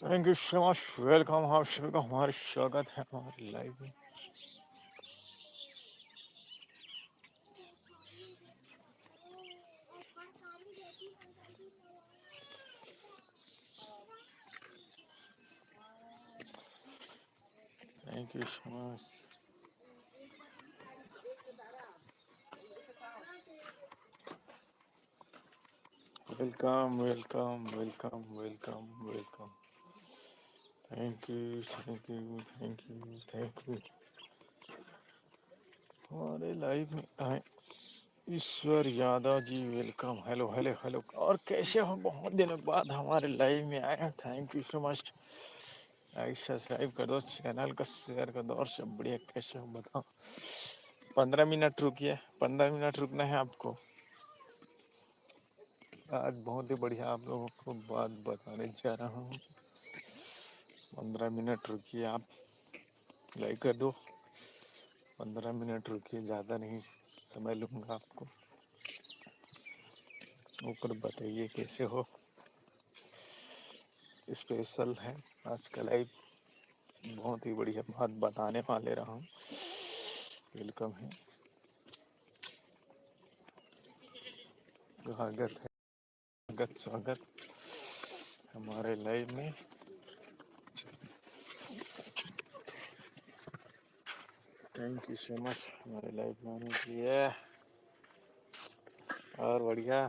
Thank you so much. Welcome आप सभी का, हमारे स्वागत है हमारे लाइव में। Thank you so much. Welcome welcome welcome welcome welcome. Thank you thank you thank you thank you. हमारे लाइव में आए ईश्वर Yadav ji, welcome. Hello hello hello. और कैसे हो? बहुत दिनों बाद हमारे लाइव में आए हैं। Thank you so much. Like subscribe कर दो, चैनल का शेयर कर दो। और सब बढ़िया, कैसे हो बताओ? 15 मिनट रुकिए, 15 मिनट रुकना है आपको। आज बहुत ही बढ़िया आप लोगों को बात बताने जा रहा हूँ। 15 मिनट रुकिए, आप लाइक कर दो। 15 मिनट रुकिए, ज़्यादा नहीं समय लूँगा आपको। ऊपर बताइए कैसे हो। स्पेशल है आज का लाइव, बहुत ही बढ़िया बात बताने वाले रहा हूँ। वेलकम है, स्वागत है, स्वागत स्वागत हमारे लाइव में। थैंक यू सो मच हमारे लाइव में आने के लिए। और बढ़िया,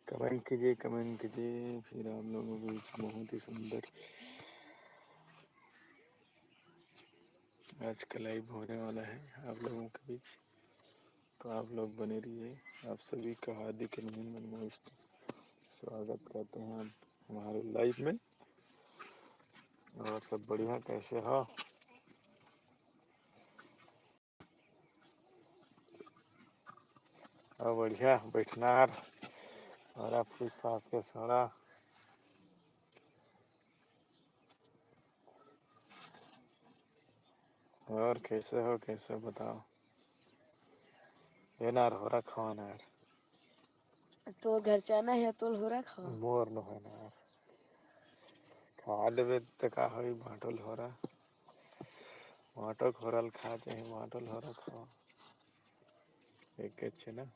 कमेंट कीजिए, कमेंट कीजिए। फिर आप लोगों के बीच बहुत ही सुंदर आज का लाइव होने वाला है आप लोगों के बीच, तो आप लोग बने रहिए। आप सभी का हार्दिक अभिनंदन, स्वागत करते हैं आप हमारे लाइव में। और सब बढ़िया, कैसे हो? और बढ़िया, बैठना और आप फिर सांस के सोना। और कैसे हो, कैसे बताओ? ये नार हो रखा हो नार, तो घर जाना है तो हो रखा मोर न हो नार। खा लेवे तो का हो, बाटल हो रहा, बाटक हो रहा खा चाहे बाटल हो रखा एक अच्छे ना।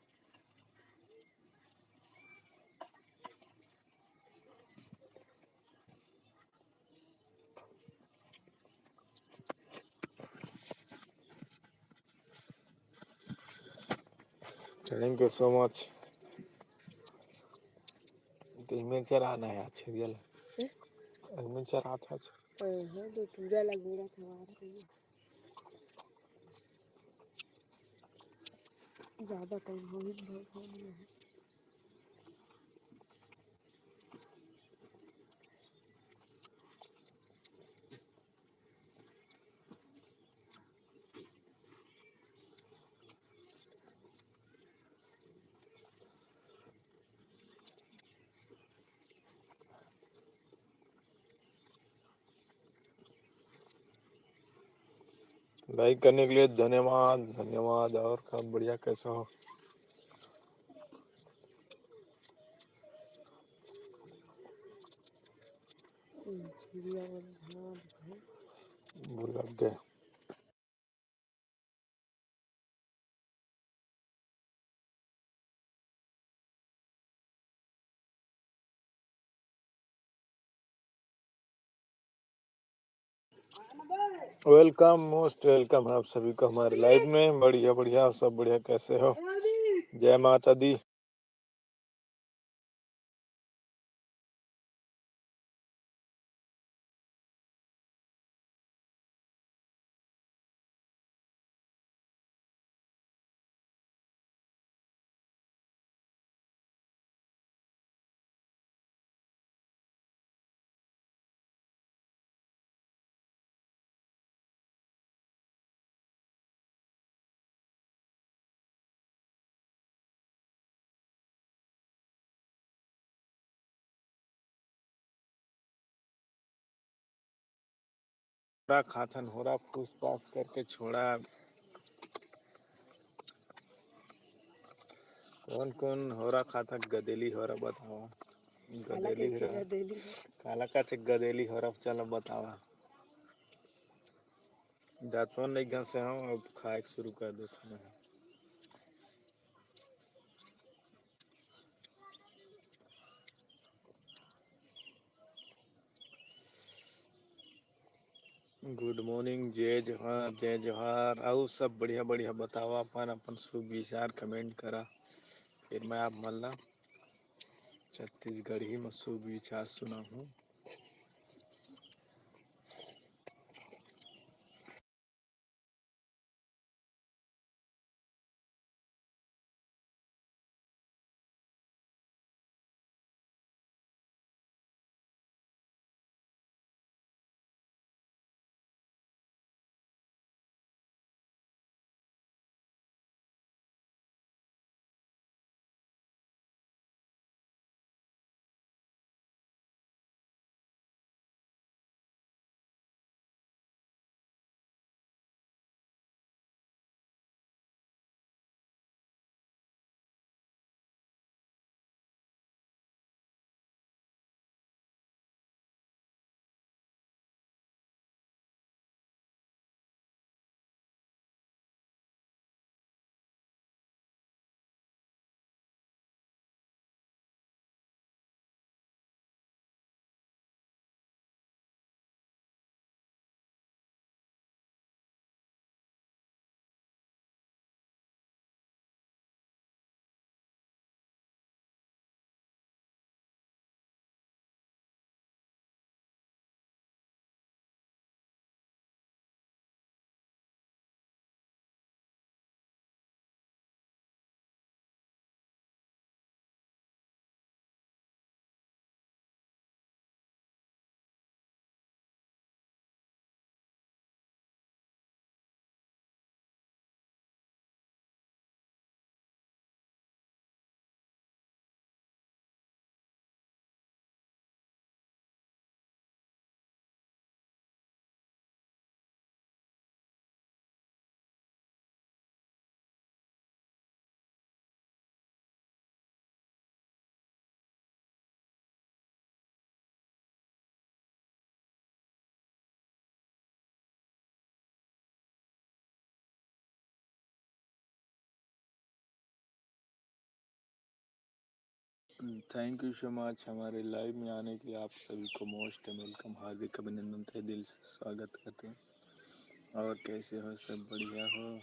Thank you so much. तो इमें चराना है अच्छे दियल, इमें चरा था। तो पूरा लगेगा तुम्हारा ज्यादा टाइम हो ही नहीं है। लाइक करने के लिए धन्यवाद धन्यवाद। और सब बढ़िया, कैसे हो? भूल गए। वेलकम, मोस्ट वेलकम है आप सभी को हमारे लाइव में। बढ़िया बढ़िया, सब बढ़िया, कैसे हो? जय माता दी। होरा खाथन होरा फूस पास करके छोड़ा। कौन कौन होरा खाता गदेली होरा बताओ। काला गदेली कह के होरा गदेली हो। काला का गदेली होरा चलो बतावा। दांतों नहीं घसे हम अब खाए शुरू कर देते हैं। गुड मॉर्निंग, जय जोहार। आओ सब बढ़िया बढ़िया बतावा अपन अपन शुभ विचार कमेंट करा। फिर मैं आप मल्ला छत्तीसगढ़ी में शुभ विचार सुना हूँ। थैंक यू सो मच हमारे लाइव में आने के लिए। आप सभी को मोस्ट वेलकम, हार्दिक अभिनंदन थे, दिल से स्वागत करते हैं। और कैसे हो, सब बढ़िया हो?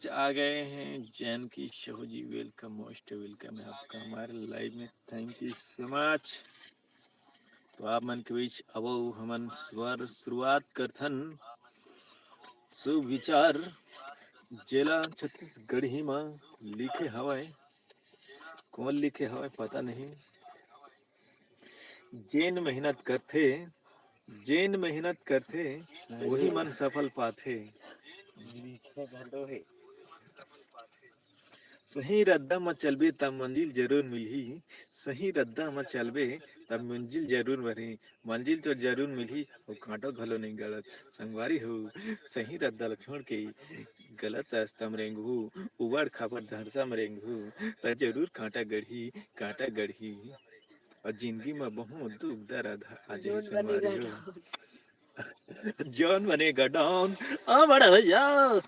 आ गए हैं जानकी शहो जी, वेलकम, मोस्ट वेलकम है आपका हमारे लाइव में। Thank you so much. तो आप मन के बीच अब हमन स्वर शुरुआत करथन सुविचार, जेला छत्तीसगढ़ी में लिखे हवाए। कौन लिखे हवाए पता नहीं। जेन मेहनत करथे, जेन मेहनत करथे वही मन सफल पाथे। लिखे घलो है। सही रद्दा में चलबे तब मंजिल जरूर मिलही। सही रद्दा में चलबे तब मंजिल जरूर मिलही। मंजिल तो जरूर मिलही और कांटो घलो नहीं गलत। संगवारी हो, सही रद्दा ला छोड़ के गलत रास्ता में रेंगहू, उबड़ खाबड़ धरसा में रेंगहू तो जरूर कांटा गढ़ही, कांटा गढ़ही। और जिंदगी में बहुत दुख दर्द आ जाही जोन संगवारी बनेगा हो। डॉन। जौन बनेगा डॉन, आ बड़ा भैया।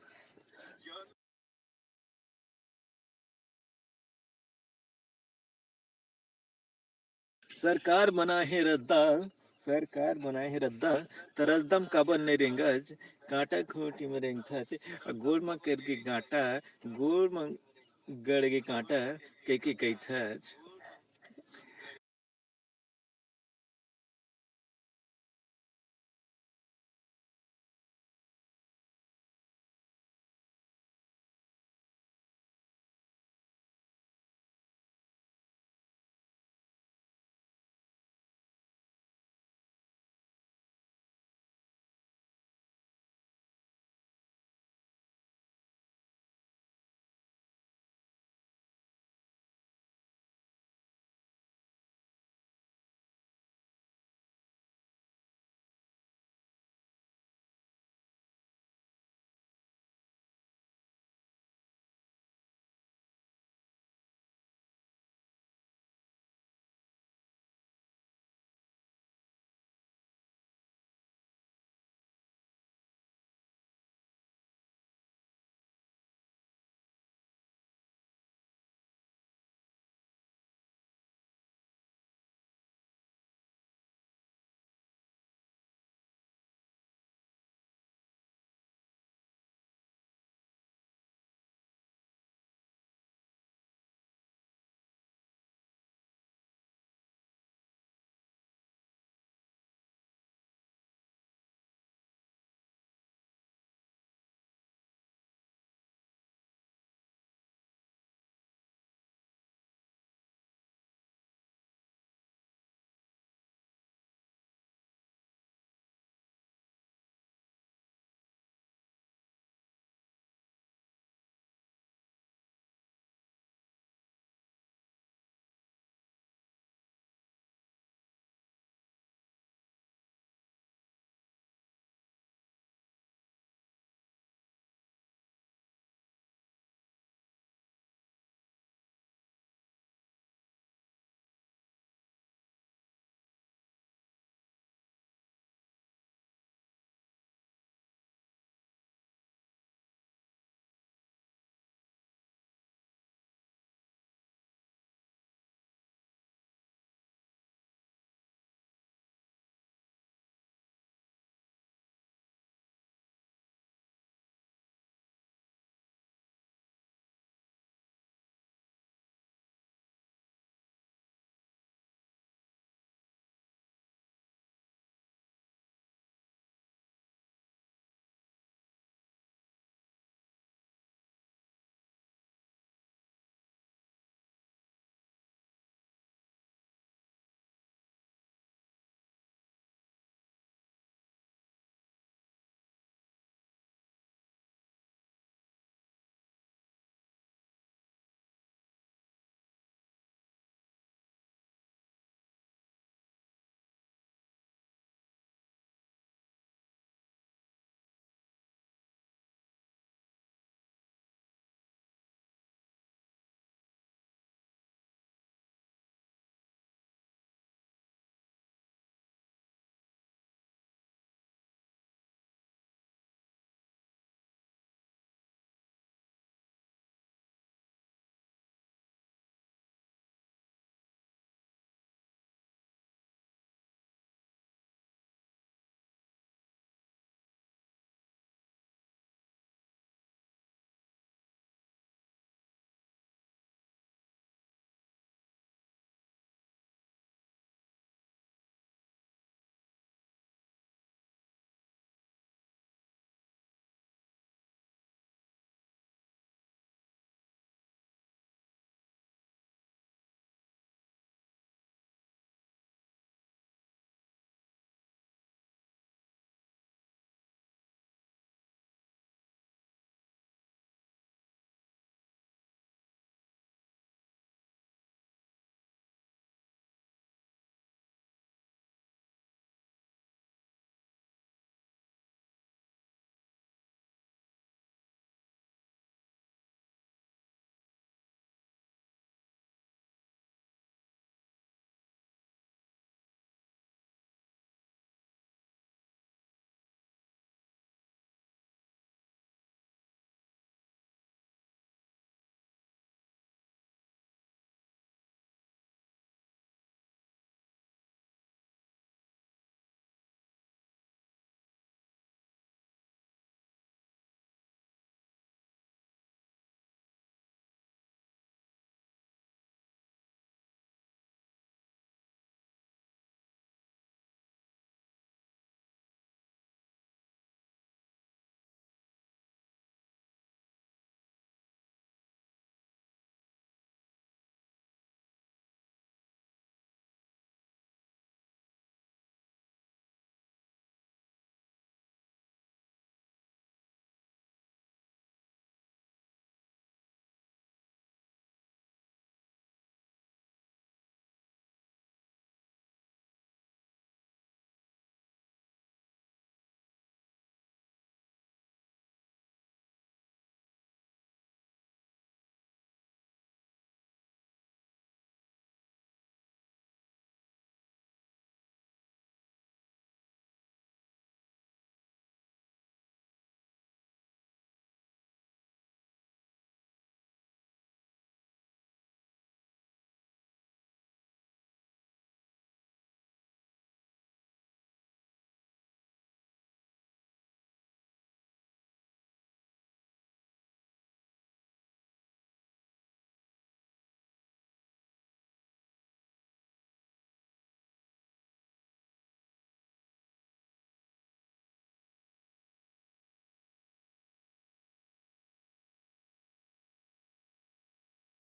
सरकार बनाए है रद्दा, सरकार बनाए है रद्दा, तरसदम काबर नहीं रेंगज, कांटा खूंटी में रेंगथा गोड़ में करके कांटा, गोड़ में गड़ के कांटा के कई था।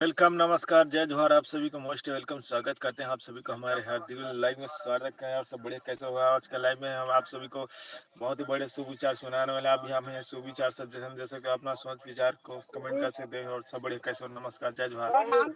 वेलकम, नमस्कार, जय जोहार। आप सभी को मोस्ट वेलकम, स्वागत करते हैं आप सभी को हमारे हर दिल लाइव में। स्वागत करें और सब बढ़िया। कैसे हुआ आज का लाइव में? हम आप सभी को बहुत ही बड़े शुभ विचार सुनाने वाले। आप भी हमें शुभ विचार सजेशन दे सकते हो, अपना सोच विचार को कमेंट कर सकते हैं। और सब बढ़िया, कैसे हो? नमस्कार, जय जोहार।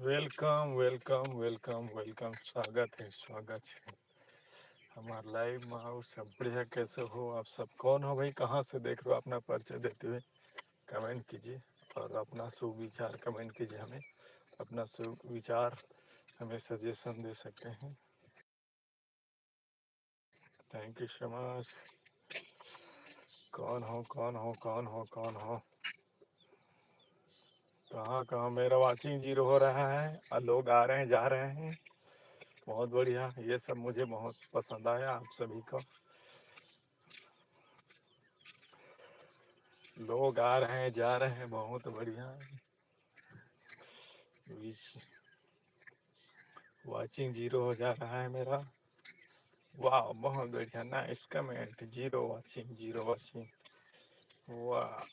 वेलकम वेलकम वेलकम वेलकम, स्वागत है स्वागत है हमारे लाइव में। आओ, सब बढ़िया। कैसे हो आप सब? कौन हो भाई? कहाँ से देख रहे हो? अपना परिचय देते हुए कमेंट कीजिए और अपना सुविचार कमेंट कीजिए। हमें अपना सुविचार, हमें सजेशन दे सकते हैं। Thank you so much. कौन हो कौन हो कौन हो कौन हो? कहाँ कहाँ मेरा वाचिंग जीरो हो रहा है और लोग आ रहे हैं जा रहे हैं। बहुत बढ़िया, ये सब मुझे बहुत पसंद आया आप सभी को। लोग आ रहे हैं जा रहे हैं, बहुत बढ़िया। वाचिंग जीरो हो जा रहा है मेरा। वाह, बहुत बढ़िया, nice comment. Zero watching, zero watching. वाह।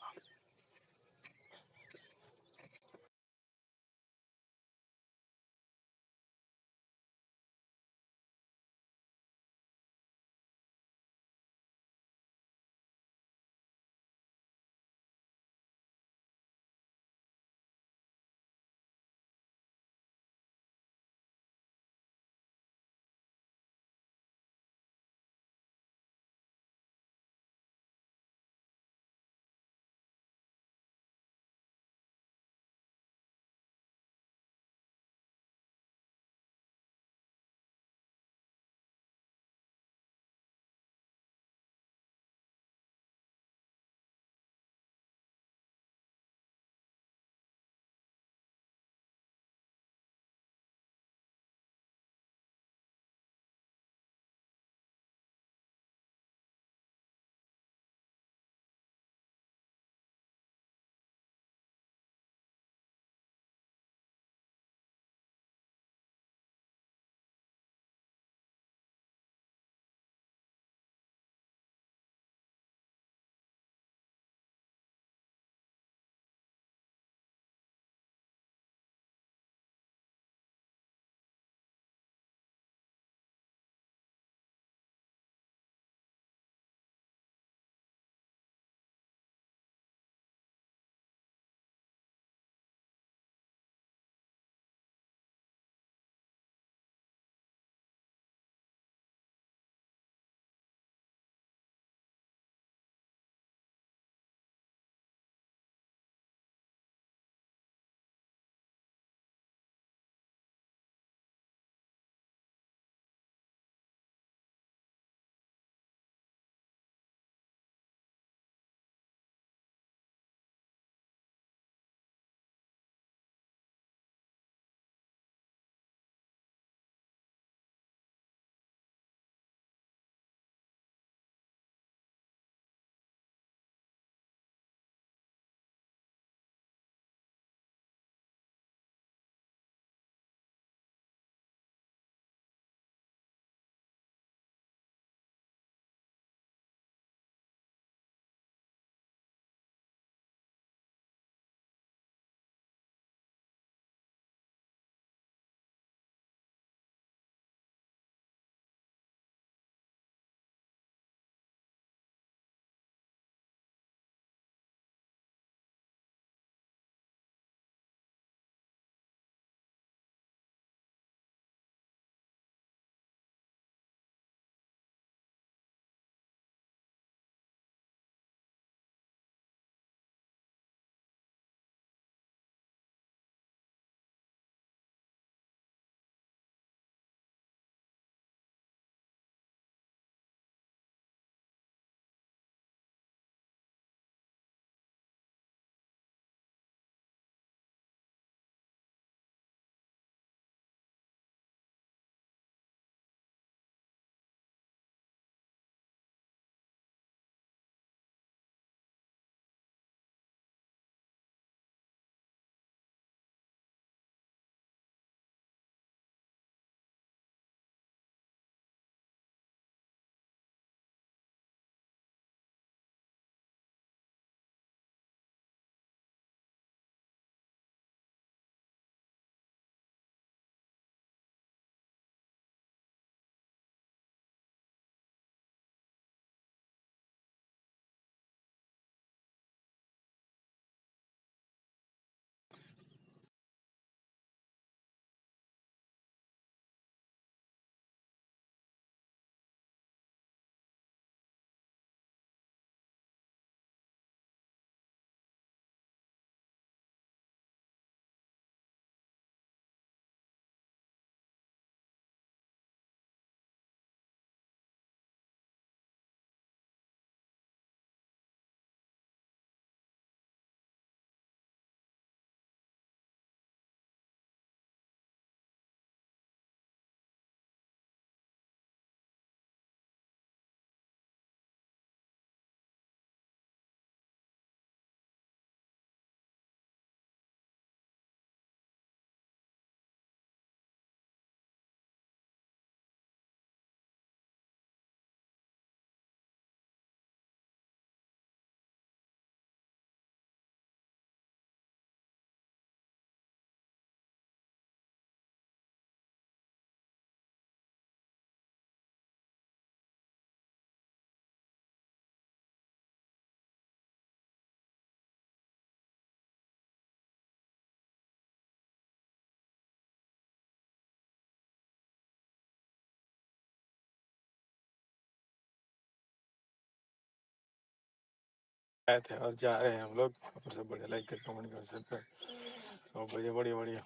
आए थे और जा रहे हैं हम लोग। और सब बढ़िया, लाइक कर कमेंट कर, सब बढ़िया बढ़िया बढ़िया।